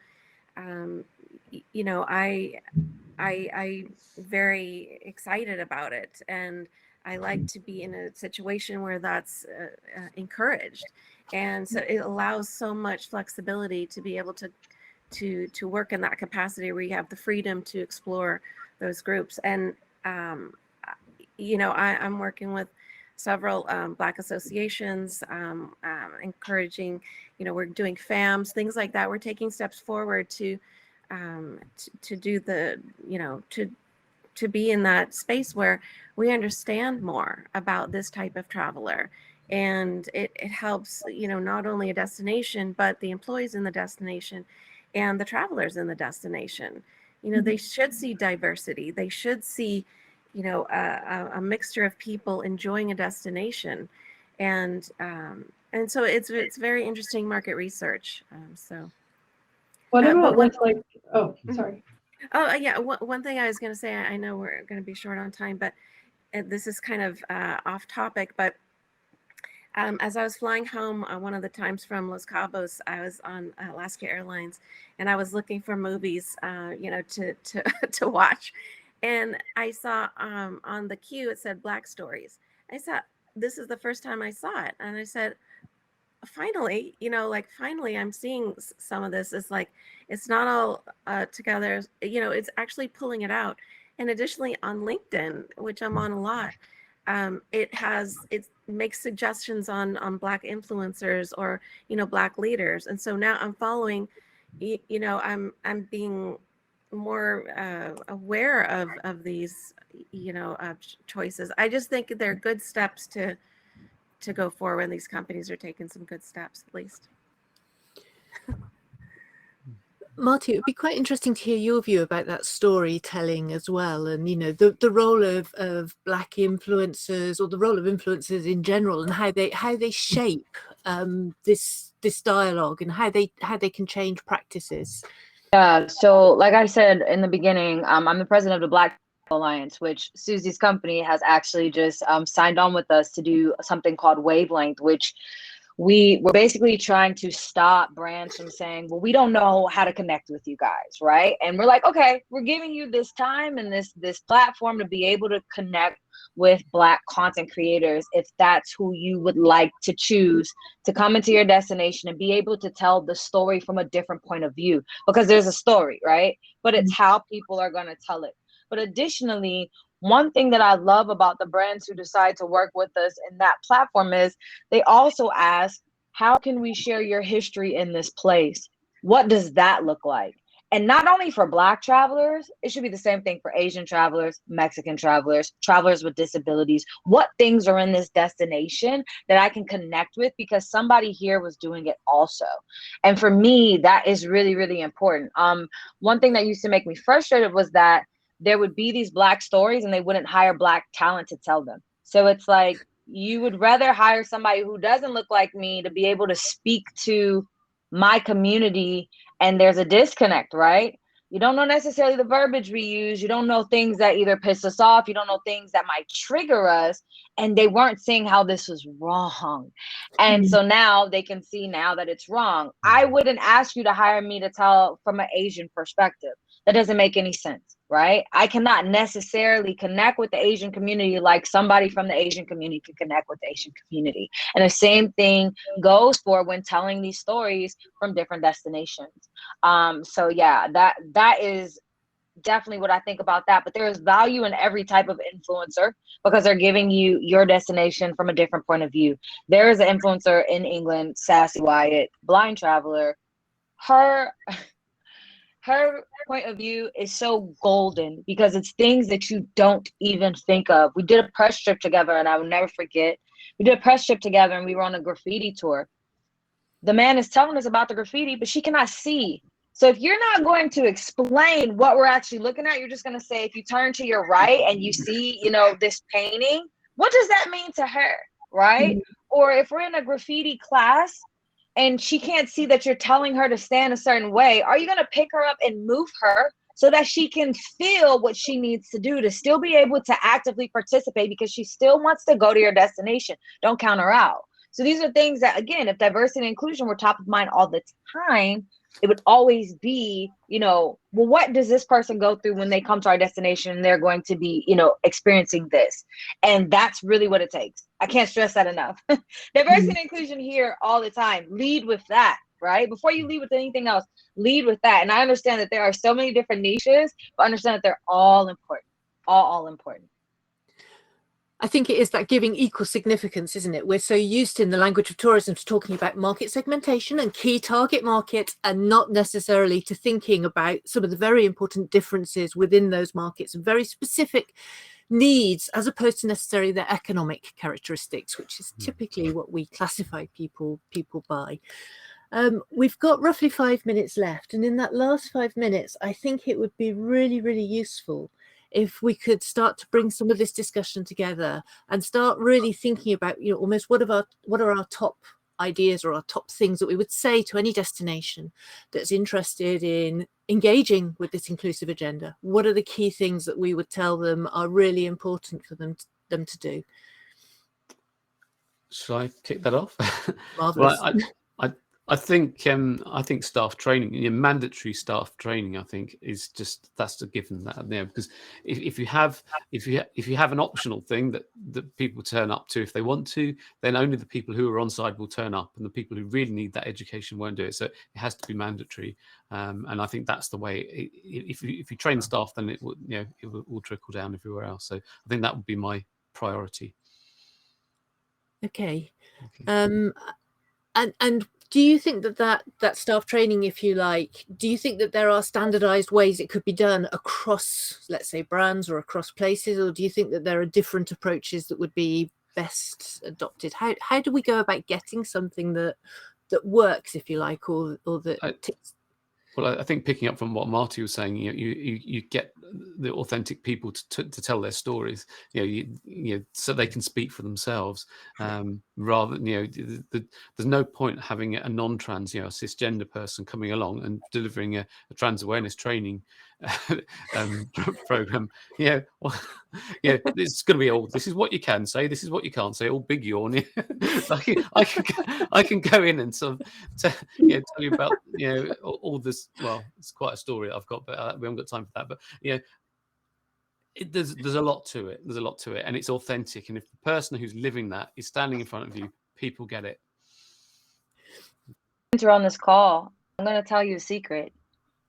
I very excited about it, and I like to be in a situation where that's encouraged, and so it allows so much flexibility to be able to work in that capacity where you have the freedom to explore those groups. And I'm working with several Black associations, encouraging, we're doing FAMs, things like that. We're taking steps forward to do the, to be in that space where we understand more about this type of traveler. And it helps, not only a destination, but the employees in the destination and the travelers in the destination. They should see diversity. They should see, a mixture of people enjoying a destination. And so it's very interesting market research. What about one, with sorry. Oh, yeah. One thing I was going to say, I know we're going to be short on time, but this is kind of off topic, but as I was flying home one of the times from Los Cabos, I was on Alaska Airlines, and I was looking for movies, to watch. And I saw on the queue, it said Black Stories. I said, this is the first time I saw it. And I said, finally, finally I'm seeing some of this. It's like, it's not all together, it's actually pulling it out. And additionally on LinkedIn, which I'm on a lot, it makes suggestions on Black influencers or, Black leaders. And so now I'm following, I'm being more aware of these, choices. I just think they're good steps to go forward, and these companies are taking some good steps, at least. Marty, it would be quite interesting to hear your view about that storytelling as well, and the role of Black influencers, or the role of influencers in general, and how they shape this dialogue, and how they can change practices. Yeah, so like I said in the beginning, I'm the president of the Black Alliance, which Susie's company has actually just signed on with us to do something called Wavelength, which we're basically trying to stop brands from saying, well, we don't know how to connect with you guys, right? And we're like, okay, we're giving you this time and this platform to be able to connect with Black content creators, if that's who you would like to choose to come into your destination and be able to tell the story from a different point of view, because there's a story, right? But it's how people are going to tell it. But additionally, one thing that I love about the brands who decide to work with us in that platform is they also ask, how can we share your history in this place? What does that look like? And not only for Black travelers, it should be the same thing for Asian travelers, Mexican travelers, travelers with disabilities. What things are in this destination that I can connect with because somebody here was doing it also? And for me, that is really, really important. One thing that used to make me frustrated was that there would be these Black stories and they wouldn't hire Black talent to tell them. So it's like, you would rather hire somebody who doesn't look like me to be able to speak to my community, and there's a disconnect, right? You don't know necessarily the verbiage we use. You don't know things that either piss us off. You don't know things that might trigger us. And they weren't seeing how this was wrong. And so now they can see now that it's wrong. I wouldn't ask you to hire me to tell from an Asian perspective. That doesn't make any sense, right? I cannot necessarily connect with the Asian community like somebody from the Asian community can connect with the Asian community. And the same thing goes for when telling these stories from different destinations. So yeah, that is definitely what I think about that. But there is value in every type of influencer because they're giving you your destination from a different point of view. There is an influencer in England, Sassy Wyatt, blind traveler. Her point of view is so golden because it's things that you don't even think of. We did a press trip together, and I will never forget. We did a press trip together, and we were on a graffiti tour. The man is telling us about the graffiti, but she cannot see. So if you're not going to explain what we're actually looking at, you're just going to say, if you turn to your right and you see, this painting, what does that mean to her, right? Or if we're in a graffiti class and she can't see that you're telling her to stand a certain way, are you going to pick her up and move her so that she can feel what she needs to do to still be able to actively participate because she still wants to go to your destination? Don't count her out. So these are things that, again, if diversity and inclusion were top of mind all the time, it would always be, well, what does this person go through when they come to our destination and they're going to be, experiencing this? And that's really what it takes. I can't stress that enough. Diversity and inclusion here all the time. Lead with that, right? Before you lead with anything else, lead with that. And I understand that there are so many different niches, but understand that they're all important, all important. I think it is that giving equal significance, isn't it? We're so used in the language of tourism to talking about market segmentation and key target markets, and not necessarily to thinking about some of the very important differences within those markets and very specific needs, as opposed to necessarily their economic characteristics, which is typically what we classify people by. We've got roughly 5 minutes left, and in that last 5 minutes, I think it would be really, really useful if we could start to bring some of this discussion together and start really thinking about, almost what are our top ideas or our top things that we would say to any destination that's interested in engaging with this inclusive agenda. What are the key things that we would tell them are really important for them to do? Shall I kick that off? Marvelous. Well, I think staff training, mandatory staff training, I think is that's a given, that because if you have an optional thing that people turn up to if they want to, then only the people who are on side will turn up, and the people who really need that education won't do it. So it has to be mandatory, and I think that's the way. If you train staff, then it will trickle down everywhere else. So I think that would be my priority. Okay. And do you think that staff training, if you like, do you think that there are standardized ways it could be done across, let's say, brands or across places, or do you think that there are different approaches that would be best adopted? How do we go about getting something that works, if you like, or that ticks? Well, I think picking up from what Marty was saying, you get the authentic people to tell their stories, so they can speak for themselves, rather than, there's no point having a non-trans, a cisgender person coming along and delivering a trans awareness training program. It's going to be all, this is what you can say, this is what you can't say, all big yawn. I can go in and sort of tell you about all this. Well, it's quite a story I've got, but we haven't got time for that. But there's a lot to it. There's a lot to it, and it's authentic. And if the person who's living that is standing in front of you, people get it. Since you're on this call, I'm going to tell you a secret.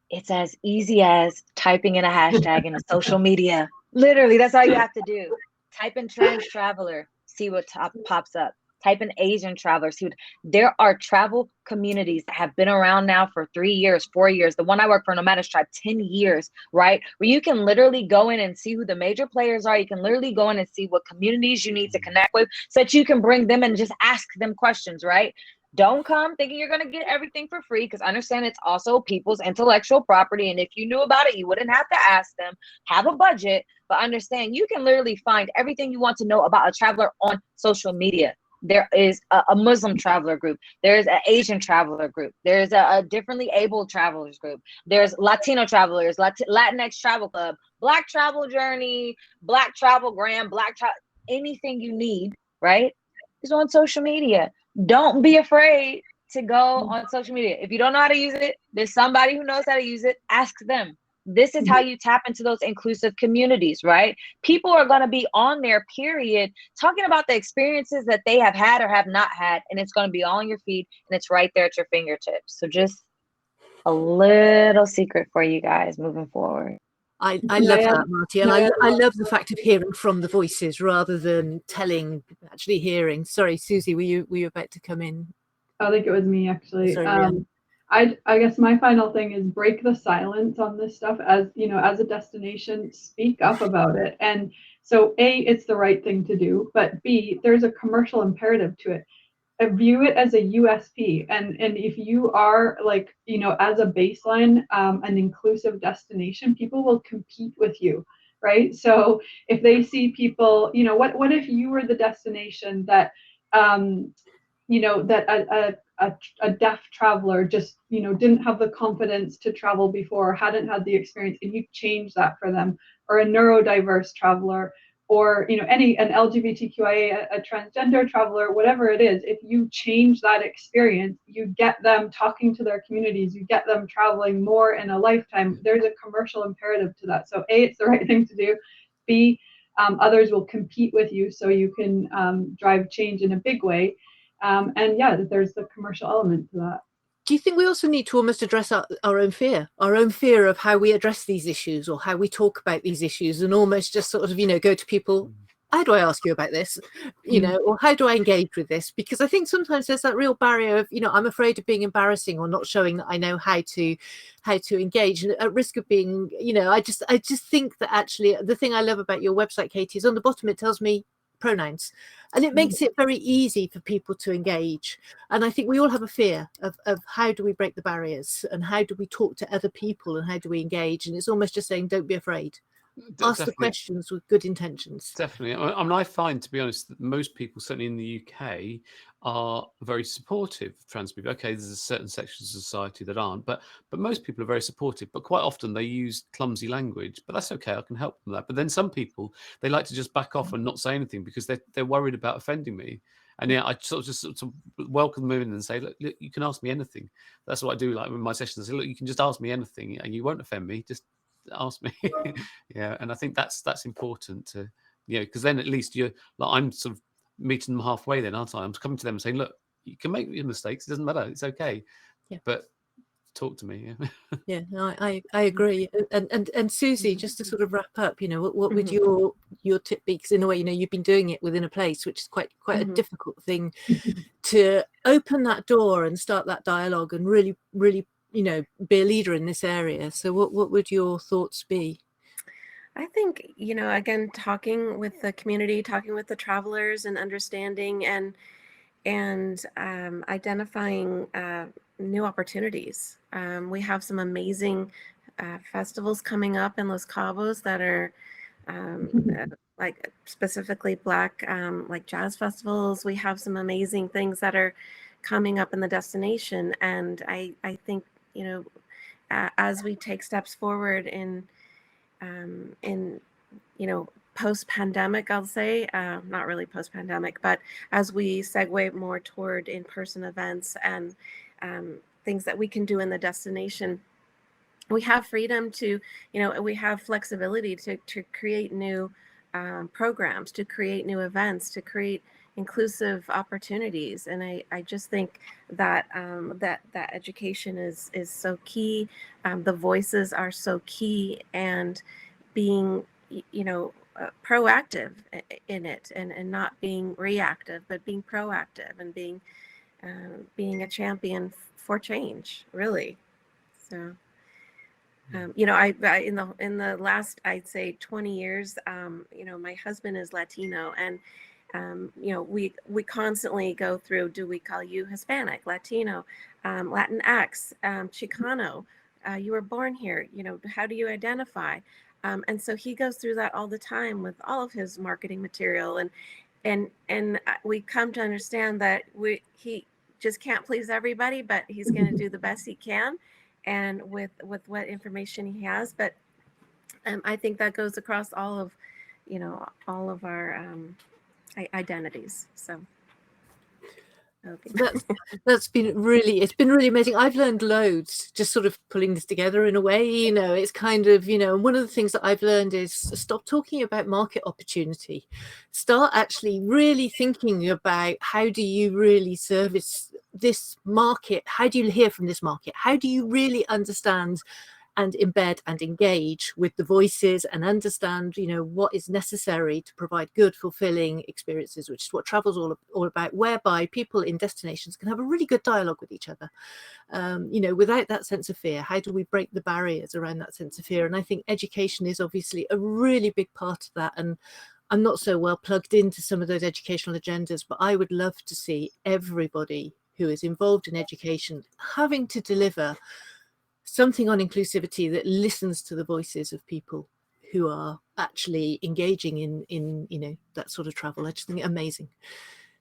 It's as easy as typing in a hashtag in social media. Literally, that's all you have to do. Type in trans traveler, see what pops up. Type in Asian traveler, see what. There are travel communities that have been around now for 3 years, 4 years. The one I work for, Nomadis Tribe, 10 years, right? Where you can literally go in and see who the major players are. You can literally go in and see what communities you need to connect with so that you can bring them and just ask them questions, right? Don't come thinking you're going to get everything for free, because understand it's also people's intellectual property. And if you knew about it, you wouldn't have to ask them. Have a budget, but understand you can literally find everything you want to know about a traveler on social media. There is a Muslim traveler group. There's an Asian traveler group. There's a differently abled travelers group. There's Latino travelers, Latinx travel club, Black travel journey, Black travel gram, anything you need, right, is on social media. Don't be afraid to go on social media. If you don't know how to use it, there's somebody who knows how to use it. Ask them. This is how you tap into those inclusive communities, right? People are going to be on their period talking about the experiences that they have had or have not had, and it's going to be all on your feed, and it's right there at your fingertips. So just a little secret for you guys moving forward. I love that, Marty, and I love the fact of hearing from the voices rather than actually hearing. Sorry, Susie, were you about to come in? I think it was me, actually. Sorry, I guess my final thing is break the silence on this stuff. As as a destination, speak up about it. And so A, it's the right thing to do, but B, there's a commercial imperative to it. View it as a USP, and if you are as a baseline an inclusive destination, people will compete with you, right? So if they see people, what if you were the destination that that a deaf traveler just didn't have the confidence to travel before, hadn't had the experience, and you change that for them, or a neurodiverse traveler, or an LGBTQIA, a transgender traveler, whatever it is, if you change that experience, you get them talking to their communities, you get them traveling more in a lifetime. There's a commercial imperative to that. So A, it's the right thing to do. B, others will compete with you so you can drive change in a big way. And yeah, there's the commercial element to that. Do you think we also need to almost address our own fear of how we address these issues or how we talk about these issues, and almost just sort of, go to people, how do I ask you about this, or how do I engage with this? Because I think sometimes there's that real barrier of, I'm afraid of being embarrassing or not showing that I know how to engage, and at risk of being, I just think that actually the thing I love about your website, Katie, is on the bottom it tells me pronouns, and it makes it very easy for people to engage. And I think we all have a fear of how do we break the barriers, and how do we talk to other people, and how do we engage, and it's almost just saying don't be afraid, ask the questions with good intentions. Definitely. I mean, I find, to be honest, that most people, certainly in the UK, are very supportive of trans people. Okay, there's a certain section of society that aren't, but most people are very supportive. But quite often they use clumsy language. But that's okay. I can help them with that. But then some people, they like to just back off and not say anything because they're worried about offending me. And yeah, I sort of welcome them in and say, look, you can ask me anything. That's what I do. Like in my sessions, I say, look, you can just ask me anything, and you won't offend me. Just ask me. Yeah, and I think that's important to, because then at least you're like, I'm sort of meeting them halfway then, aren't I? I'm coming to them and saying, look, you can make your mistakes, it doesn't matter, it's okay. Yeah, but talk to me. Yeah, no, I agree. And Susie, just to sort of wrap up, what would your tip be? Because in a way, you've been doing it within a place, which is quite a difficult thing to open that door and start that dialogue and really be a leader in this area. So what would your thoughts be? I think, again, talking with the community, talking with the travelers, and understanding and identifying new opportunities. We have some amazing festivals coming up in Los Cabos that are like specifically Black like jazz festivals. We have some amazing things that are coming up in the destination, and I think as we take steps forward in post-pandemic, I'll say, not really post-pandemic, but as we segue more toward in-person events and things that we can do in the destination, we have freedom to, we have flexibility to create new programs, to create new events, to create inclusive opportunities. And I just think that that education is so key. The voices are so key, and being, proactive in it, and not being reactive, but being proactive, and being a champion for change, really. So, I in the last, I'd say 20 years, my husband is Latino, and we constantly go through, do we call you Hispanic, Latino, Latinx, Chicano? You were born here, how do you identify? And so he goes through that all the time with all of his marketing material, and we come to understand that he just can't please everybody, but he's going to do the best he can, and with what information he has. But I think that goes across all of our identities. So okay. It's been really amazing. I've learned loads just sort of pulling this together in a way. It's kind of, one of the things that I've learned is stop talking about market opportunity, start actually really thinking about how do you really service this market, how do you hear from this market, how do you really understand and embed and engage with the voices and understand, what is necessary to provide good, fulfilling experiences, which is what travel's all about, whereby people in destinations can have a really good dialogue with each other, without that sense of fear. How do we break the barriers around that sense of fear? And I think education is obviously a really big part of that. And I'm not so well plugged into some of those educational agendas, but I would love to see everybody who is involved in education having to deliver something on inclusivity that listens to the voices of people who are actually engaging in that sort of travel. I just think it amazing.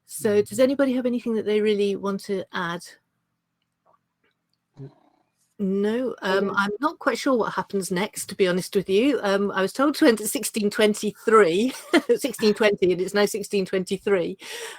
So does anybody have anything that they really want to add? No, I'm not quite sure what happens next, to be honest with you. I was told to enter 1623, 1620, and it's now 1623.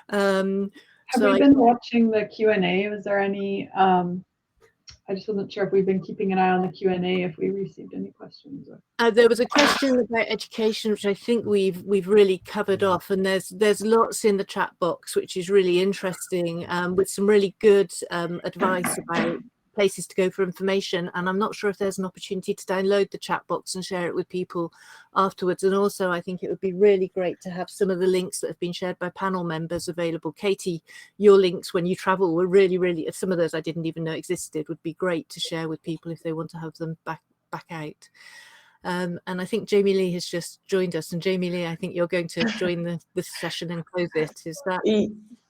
Have we been watching the Q&A? Was there any, I just wasn't sure if we've been keeping an eye on the Q&A, if we received any questions. There was a question about education, which I think we've really covered off, and there's lots in the chat box, which is really interesting, with some really good advice about places to go for information. And I'm not sure if there's an opportunity to download the chat box and share it with people afterwards. And also, I think it would be really great to have some of the links that have been shared by panel members available. Katie, your links when you travel were really, some of those I didn't even know existed, would be great to share with people if they want to have them back out. And I think Jamie Lee has just joined us. And Jamie Lee, I think you're going to join the session and close it. Is that?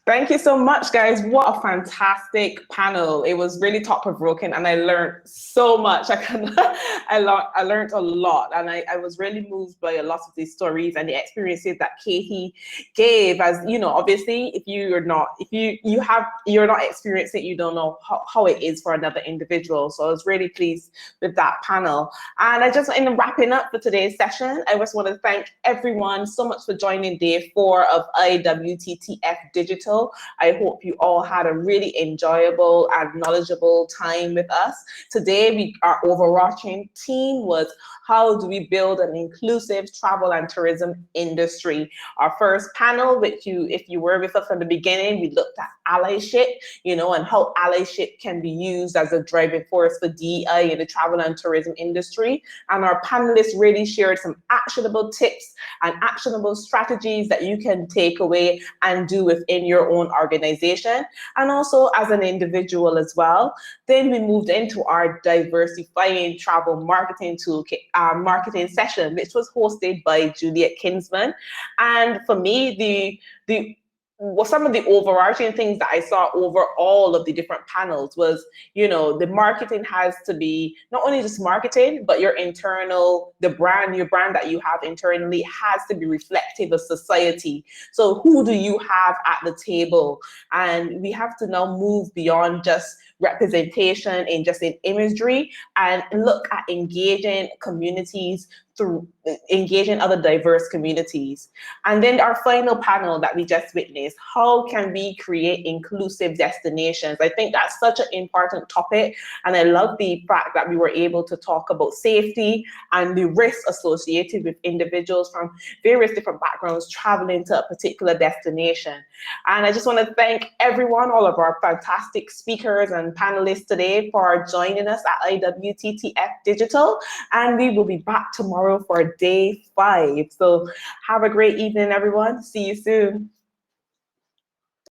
Thank you so much, guys. What a fantastic panel. It was really thought-provoking, and I learned so much. I learned a lot, and I was really moved by a lot of these stories and the experiences that Katie gave. As you know, obviously, if you're not experiencing it, you don't know how it is for another individual. So I was really pleased with that panel. And I just, in wrapping up for today's session, I just want to thank everyone so much for joining day 4 of IWTTF Digital. I hope you all had a really enjoyable and knowledgeable time with us. Today, our overarching theme was how do we build an inclusive travel and tourism industry? Our first panel, which if you were with us from the beginning, we looked at allyship, and how allyship can be used as a driving force for DEI in the travel and tourism industry. And our panelists really shared some actionable tips and actionable strategies that you can take away and do within your own organization, and also as an individual as well. Then we moved into our diversifying travel marketing toolkit marketing session, which was hosted by Juliet Kinsman. And for me, some of the overarching things that I saw over all of the different panels was, the marketing has to be not only just marketing, but your brand that you have internally has to be reflective of society. So who do you have at the table? And we have to now move beyond just representation in imagery and look at engaging communities through engaging other diverse communities. And then our final panel that we just witnessed, how can we create inclusive destinations? I think that's such an important topic, and I love the fact that we were able to talk about safety and the risks associated with individuals from various different backgrounds traveling to a particular destination. And I just want to thank everyone, all of our fantastic speakers and panelists today for joining us at IWTTF Digital, and we will be back tomorrow for day 5. So have a great evening, everyone. See you soon.